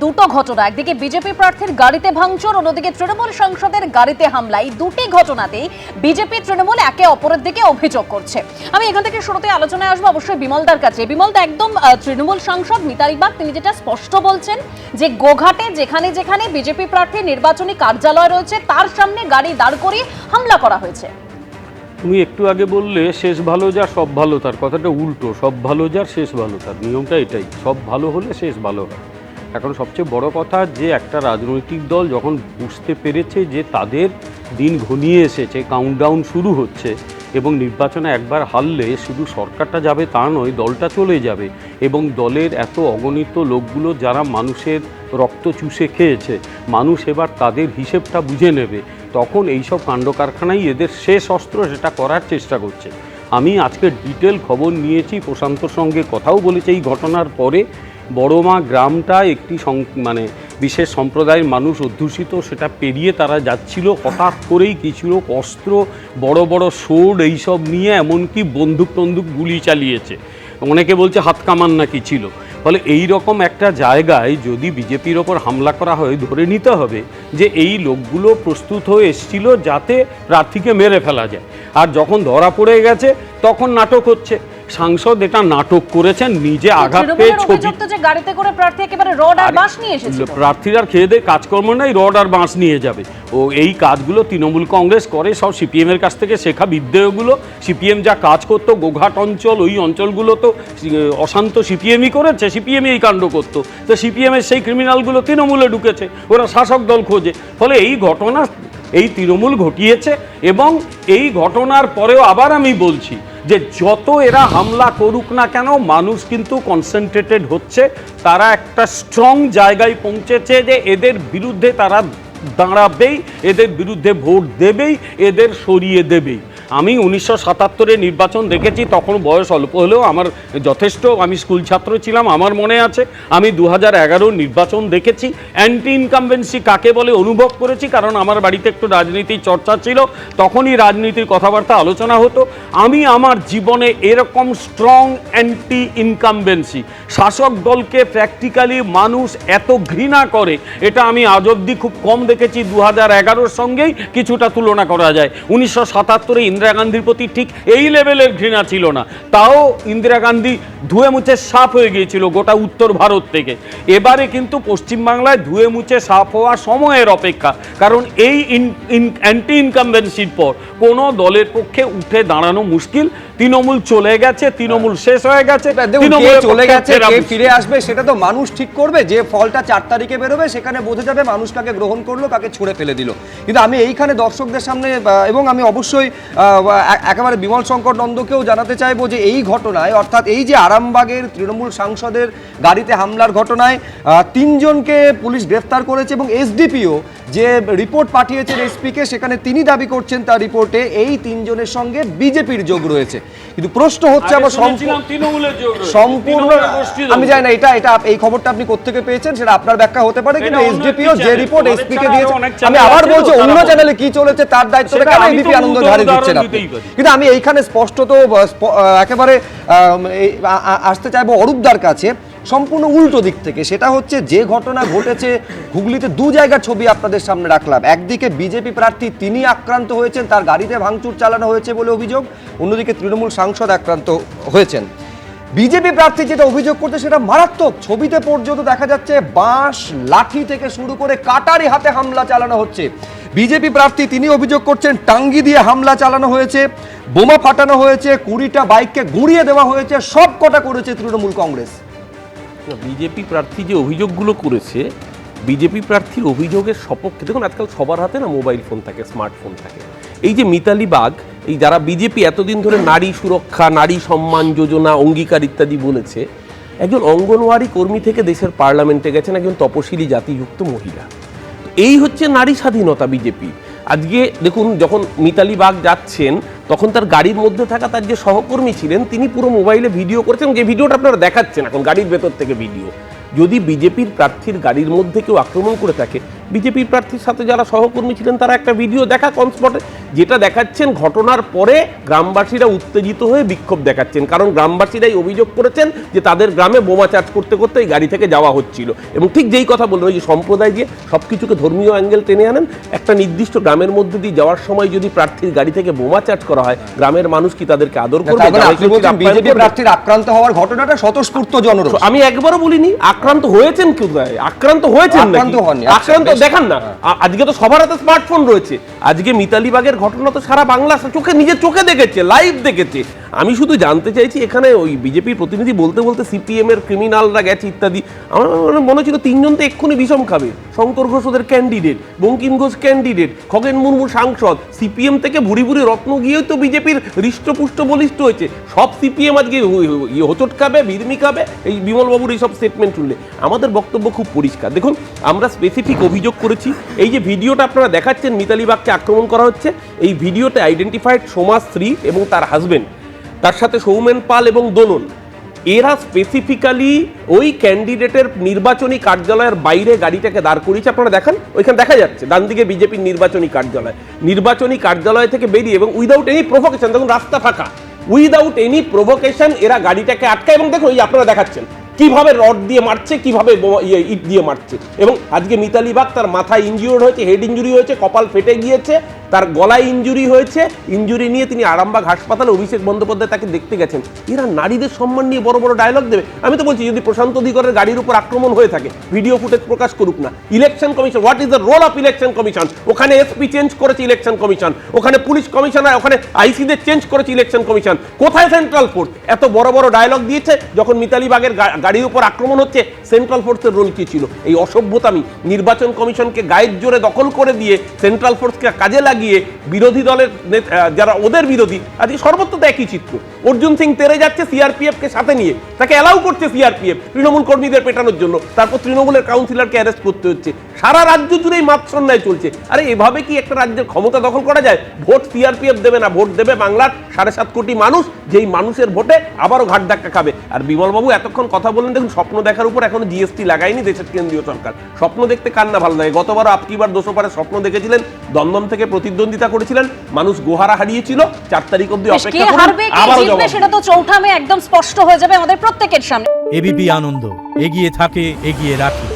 দুটো ঘটনা, একদিকে বিজেপি প্রার্থীর গাড়িতে ভাঙচুর, অন্যদিকে তৃণমূল সাংসদের গাড়িতে হামলা। এই দুটি ঘটনাতেই বিজেপি তৃণমূল একে অপরের দিকে অভিযোগ করছে। আমি এখান থেকে শুরুতে আলোচনায় আসবো অবশ্যই বিমলদার কাছে। বিমলদা, একদম তৃণমূল সাংসদ মিতালি বাগ তিনি যেটা স্পষ্ট বলছেন যে গোঘাটে যেখানে যেখানে বিজেপি প্রার্থীর নির্বাচনী কার্যালয় রয়েছে তার সামনে গাড়ি দাঁড় করিয়ে হামলা করা হয়েছে। তুমি একটু আগে বললে শেষ ভালো যার সব ভালো তার, কথাটা উল্টো। সব ভালো যার শেষ ভালো তার, নিয়মটা এটাই। সব ভালো হলে শেষ ভালো হয়। এখন সবচেয়ে বড় কথা যে একটা রাজনৈতিক দল যখন বুঝতে পেরেছে যে তাদের দিন ঘনিয়ে এসেছে, কাউন্টডাউন শুরু হচ্ছে এবং নির্বাচনে একবার হারলে শুধু সরকারটা যাবে তা নয়, দলটা চলে যাবে। এবং দলের এত অগণিত লোকগুলো যারা মানুষের রক্ত চুষে খেয়েছে, মানুষ এবার তাদের হিসেবটা বুঝে নেবে। তখন এইসব কাণ্ডকারখানাই এদের শেষ অস্ত্র, সেটা করার চেষ্টা করছে। আমি আজকে ডিটেল খবর নিয়েছি, প্রশান্তর সঙ্গে কথাও বলেছি এই ঘটনার পরে। বড়মা গ্রামটা একটি মানে বিশেষ সম্প্রদায়ের মানুষ অধ্যুষিত, সেটা পেরিয়ে তারা যাচ্ছিল। হঠাৎ করেই কিছু লোক অস্ত্র, বড় বড় সোর্ড এইসব নিয়ে এমনকি বন্দুক গুলি চালিয়েছে। অনেকে বলছে হাত কামান নাকি ছিল। ফলে এই রকম একটা জায়গায় যদি বিজেপির ওপর হামলা করা হয়, ধরে নিতে হবে যে এই লোকগুলো প্রস্তুত হয়ে এসেছিল যাতে প্রার্থীকে মেরে ফেলা যায়। আর যখন ধরা পড়ে গেছে তখন নাটক হচ্ছে। সাংসদ এটা নাটক করেছেন, নিজে আঘাত পেয়ে গাড়িতে করে প্রার্থী একেবারে রড আর বাঁশ নিয়ে এসেছে। প্রার্থীরা খেয়ে দিয়ে কাজকর্ম নাই, রড আর বাঁশ নিয়ে যাবে। ও এই কাজগুলো তৃণমূল কংগ্রেস করে, সব সিপিএম এর কাছ থেকে শেখা বিদ্যেগুলো। সিপিএম যা কাজ করতো গোঘাট অঞ্চল, ওই অঞ্চলগুলো তো অশান্ত সিপিএমই করেছে, সিপিএমই এই কাণ্ড করতো। তো সিপিএম এর সেই ক্রিমিনালগুলো তৃণমূলে ঢুকেছে, ওরা শাসক দল খোঁজে। ফলে এই ঘটনা এই তৃণমূল ঘটিয়েছে। এবং এই ঘটনার পরেও আবার আমি বলছি যে যত এরা হামলা করুক না কেন, মানুষ কিন্তু কনসেন্ট্রেটেড হচ্ছে। তারা একটা স্ট্রং জায়গায় পৌঁছেছে যে এদের বিরুদ্ধে তারা দাঁড়াবেই, এদের বিরুদ্ধে ভোট দেবেই, এদের সরিয়ে দেবেই। আমি 1977-এ নির্বাচন দেখেছি, তখন বয়স অল্প হলেও আমার যথেষ্ট, আমি স্কুল ছাত্র ছিলাম, আমার মনে আছে। আমি 2011 নির্বাচন দেখেছি, অ্যান্টি ইনকামবেন্সি কাকে বলে অনুভব করেছি, কারণ আমার বাড়িতে একটু রাজনীতির চর্চা ছিল, তখনই রাজনীতির কথাবার্তা আলোচনা হতো। আমি আমার জীবনে এরকম স্ট্রং অ্যান্টি ইনকামবেন্সি, শাসক দলকে প্র্যাকটিক্যালি মানুষ এত ঘৃণা করে, এটা আমি আজ অবধি খুব কম দেখেছি। 2011-র সঙ্গেই কিছুটা তুলনা করা যায়। 1977-এ ইন্দিরা গান্ধীর প্রতি ঠিক এই লেভেলের ঘৃণা ছিল না, তাও ইন্দিরা গান্ধী ধুয়ে মুছে সাফ হয়ে গিয়েছিল গোটা উত্তর ভারত থেকে। এবারে কিন্তু পশ্চিমবাংলায় ধুয়ে মুছে সাফ হওয়া সময়ের অপেক্ষা, কারণ এই অ্যান্টি ইনকামবেন্সির পর কোনো দলের পক্ষে উঠে দাঁড়ানো মুশকিল। তৃণমূল চলে গেছে, তৃণমূল শেষ হয়ে গেছে, চলে গেছে, ফিরে আসবে সেটা তো মানুষ ঠিক করবে। যে ফলটা 4 তারিখে বেরোবে সেখানে বোঝা যাবে মানুষ কাকে গ্রহণ করলো, কাকে ছুঁড়ে ফেলে দিল। কিন্তু আমি এইখানে দর্শকদের সামনে এবং আমি অবশ্যই একেবারে বিমল শঙ্কর নন্দকেও জানাতে চাইবো যে এই ঘটনায়, অর্থাৎ এই যে আরামবাগের তৃণমূল সাংসদের গাড়িতে হামলার ঘটনায় 3 জনকে পুলিশ গ্রেফতার করেছে এবং এসডিপিও যে রিপোর্ট পাঠিয়েছেন এসপিকে, সেখানে তিনি দাবি করছেন তার রিপোর্টে এই 3 জনের সঙ্গে বিজেপির যোগ রয়েছে। কিন্তু প্রশ্ন হচ্ছে আমার সম্পূর্ণ, আমি জানি না এটা এই খবরটা আপনি কোত্থেকে পেয়েছেন, সেটা আপনার ব্যাখ্যা হতে পারে, কিন্তু এসডিপিও যে রিপোর্ট এসপিকে দিয়েছে, আমি আবার বলছি অন্য চ্যানেলে কি চলেছে তার দায়িত্বটা কেন এবিপি আনন্দ ঝাড়ি দিচ্ছেন আপনি। কিন্তু আমি এইখানে স্পষ্টত একেবারে আসতে চাইবো অরূপদার কাছে সম্পূর্ণ উল্টো দিক থেকে। সেটা হচ্ছে যে ঘটনা ঘটেছে হুগলিতে, 2 জায়গার ছবি আপনাদের সামনে রাখলাম। একদিকে বিজেপি প্রার্থী তিনি আক্রান্ত হয়েছেন, তার গাড়িতে ভাঙচুর চালানো হয়েছে বলে অভিযোগ, অন্যদিকে তৃণমূল সাংসদ আক্রান্ত হয়েছেন। বিজেপি প্রার্থী যেটা অভিযোগ করতে সেটা মারাত্মক, ছবিতে পর্যন্ত দেখা যাচ্ছে বাঁশ, লাঠি থেকে শুরু করে কাটারি হাতে হামলা চালানো হচ্ছে। বিজেপি প্রার্থী তিনি অভিযোগ করছেন টাঙ্গি দিয়ে হামলা চালানো হয়েছে, বোমা ফাটানো হয়েছে, 20টা বাইককে গুঁড়িয়ে দেওয়া হয়েছে, সব কটা করেছে তৃণমূল কংগ্রেস। বিজেপি প্রার্থী যে অভিযোগগুলো করেছে, বিজেপি প্রার্থীর অভিযোগের সপক্ষে, দেখুন আজকাল সবার হাতে না মোবাইল ফোন থাকে, স্মার্টফোন থাকে। এই যে মিতালি বাগ, এই যারা বিজেপি এতদিন ধরে নারী সুরক্ষা, নারী সম্মান যোজনা, অঙ্গীকার ইত্যাদি বলেছে, একজন অঙ্গনওয়াড়ি কর্মী থেকে দেশের পার্লামেন্টে গেছেন একজন তপশিলি জাতিযুক্ত মহিলা। এই হচ্ছে নারী স্বাধীনতা বিজেপি। আজকে দেখুন, যখন মিতালি বাগ যাচ্ছেন তখন তার গাড়ির মধ্যে থাকা তার যে সহকর্মী ছিলেন তিনি পুরো মোবাইলে ভিডিও করেছেন, যে ভিডিওটা আপনারা দেখাচ্ছেন এখন গাড়ির ভেতর থেকে ভিডিও। যদি বিজেপির প্রার্থীর গাড়ির মধ্যে কেউ আক্রমণ করে থাকে, বিজেপি প্রার্থীর সাথে যারা সহকর্মী ছিলেন তারা একটা ভিডিও দেখা কনস্পটে, যেটা দেখাচ্ছেন ঘটনার পরে গ্রামবাসীরা উত্তেজিত হয়ে বিক্ষোভ দেখাচ্ছেন, কারণ গ্রামবাসীরাই অভিযোগ করেছেন যে তাদের গ্রামে বোমা চার্জ করতে করতে এই গাড়ি থেকে যাওয়া হচ্ছিল। এবং ঠিক যেই কথা বললেন, ওই যে সম্প্রদায় দিয়ে সব কিছুকে ধর্মীয় অ্যাঙ্গেল টেনে আনেন, একটা নির্দিষ্ট গ্রামের মধ্যে দিয়ে যাওয়ার সময় যদি প্রার্থীর গাড়ি থেকে বোমা চার্জ করা হয়, গ্রামের মানুষ কি তাদেরকে আদর করবে? বিজেপি প্রার্থীর আক্রান্ত হওয়ার ঘটনাটা স্বতঃস্ফূর্ত জনরোষ। আমি একবারও বলিনি আক্রান্ত হয়েছেন, কোথায় আক্রান্ত হয়েছেন? আক্রান্ত দেখান না, আজকে তো সবার হাতে স্মার্টফোন রয়েছে। আজকে মিতালি বাগের ঘটনা তো সারা বাংলা নিজের চোখে দেখেছে, লাইভ দেখেছে। আমি শুধু জানতে চাইছি, এখানে ওই বিজেপি প্রতিনিধি বলতে বলতে সিপিএম এর ক্রিমিনালরা গেছে ইত্যাদি, আমার মনে হচ্ছিল তিনজন তো এক্ষুনি বিষম খাবে। শঙ্কর ঘোষ ওদের ক্যান্ডিডেট, বঙ্কিম ঘোষ ক্যান্ডিডেট, খগেন মুর্মু সাংসদ, সিপিএম থেকে ভুড়ি ভুড়ি রত্ন গিয়েও তো বিজেপির হৃষ্টপুষ্ট বলিষ্ঠ হয়েছে। সব সিপিএম আজকে হোঁচট খাবে, বিরমি খাবে এই বিমলবাবুর এইসব স্টেটমেন্ট শুনলে। আমাদের বক্তব্য খুব পরিষ্কার, দেখুন আমরা স্পেসিফিক অভিযোগ করেছি। এই যে ভিডিওটা আপনারা দেখাচ্ছেন মিতালি বাগকে আক্রমণ করা হচ্ছে, এই ভিডিওতে আইডেন্টিফাইড সোমা স্ত্রী এবং তার হাজবেন্ড, তার সাথে সৌমেন পাল এবং দোলন, এরা স্পেসিফিক্যালি ওই ক্যান্ডিডেটের নির্বাচনী কার্যালয়ের বাইরে গাড়িটাকে দাঁড় করিয়েছে। আপনারা দেখেন, ওইখানে দেখা যাচ্ছে ডান দিকে বিজেপির নির্বাচনী কার্যালয় থেকে বেরিয়ে এবং উইদাউট এনি প্রভোকেশন, দেখুন রাস্তা ফাঁকা, উইদাউট এনি প্রভোকেশন এরা গাড়িটাকে আটকায়। এবং দেখুন এই আপনারা দেখাচ্ছেন কিভাবে রড দিয়ে মারছে, কিভাবে ইট দিয়ে মারছে। এবং আজকে মিতালি বাগ তার মাথায় ইনজিওর্ড হয়েছে, হেড ইঞ্জুরি হয়েছে, কপাল ফেটে গিয়েছে, তার গলায় ইনজুরি হয়েছে। ইনজুরি নিয়ে তিনি আরামবাগ হাসপাতালে, অভিষেক বন্দ্যোপাধ্যায় তাকে দেখতে গেছেন। এরা নারীদের সম্মান নিয়ে বড় বড় ডায়লগ দেবে। আমি তো বলছি যদি প্রশান্ত অধিকারের গাড়ির উপর আক্রমণ হয়ে থাকে, ভিডিও ফুটেজ প্রকাশ করুক না। Election commission, what is the role of election commission? ওখানে এসপি চেঞ্জ করেছে ইলেকশন কমিশন, ওখানে পুলিশ কমিশনার, ওখানে আইসিদের চেঞ্জ করেছে ইলেকশন কমিশন। কোথায় সেন্ট্রাল ফোর্স? এত বড় বড় ডায়লগ দিয়েছে যখন মিতালি বাগের গাড়ির উপর আক্রমণ হচ্ছে, সেন্ট্রাল ফোর্সের রোল কি ছিল? এই অসভ্যতামি নির্বাচন কমিশনকে গায়ের জোরে দখল করে দিয়ে সেন্ট্রাল ফোর্সকে কাজে লাগিয়ে বিরোধী দলের যারা ওদের বিরোধী, আজকে সর্বত্র তো একই চিত্র। অর্জুন সিং তেরে যাচ্ছে সিআরপিএফ কে সাথে নিয়ে, তাকে অ্যালাউ করছে সিআরপিএফ তৃণমূল কর্মীদের পেটানোর জন্য, তারপর তৃণমূলের কাউন্সিলরকে অ্যারেস্ট করতে হচ্ছে। সারা রাজ্য জুড়েই মাৎসন্যায় চলছে। আরে এভাবে কি একটা রাজ্যের ক্ষমতা দখল করা যায়? ভোট সিআরপিএফ দেবে না, ভোট দেবে বাংলার 7.5 কোটি মানুষ, যেই মানুষের ভোটে আবারও ঘাট ধাক্কা খাবে। আর বিমলবাবু এতক্ষণ কথা বললেন, দেখুন স্বপ্ন দেখার উপর এখনো জিএসটি লাগায়নি দেশের কেন্দ্রীয় সরকার। স্বপ্ন দেখতে কার না ভালো লাগে? গতবারও আপকিবার 200 পারে স্বপ্ন দেখেছিলেন, দমদম থেকে প্রতিদ্বন্দ্বিতা করেছিলেন, মানুষ গোহারা হারিয়েছিল। 4 তারিখ অবধি অপেক্ষা করুন, আবারও জবাব সেটা তো চৌঠা মে একদম স্পষ্ট হয়ে যাবে আমাদের প্রত্যেকের সামনে। এবিপি আনন্দ, এগিয়ে থাকে, এগিয়ে রাখে।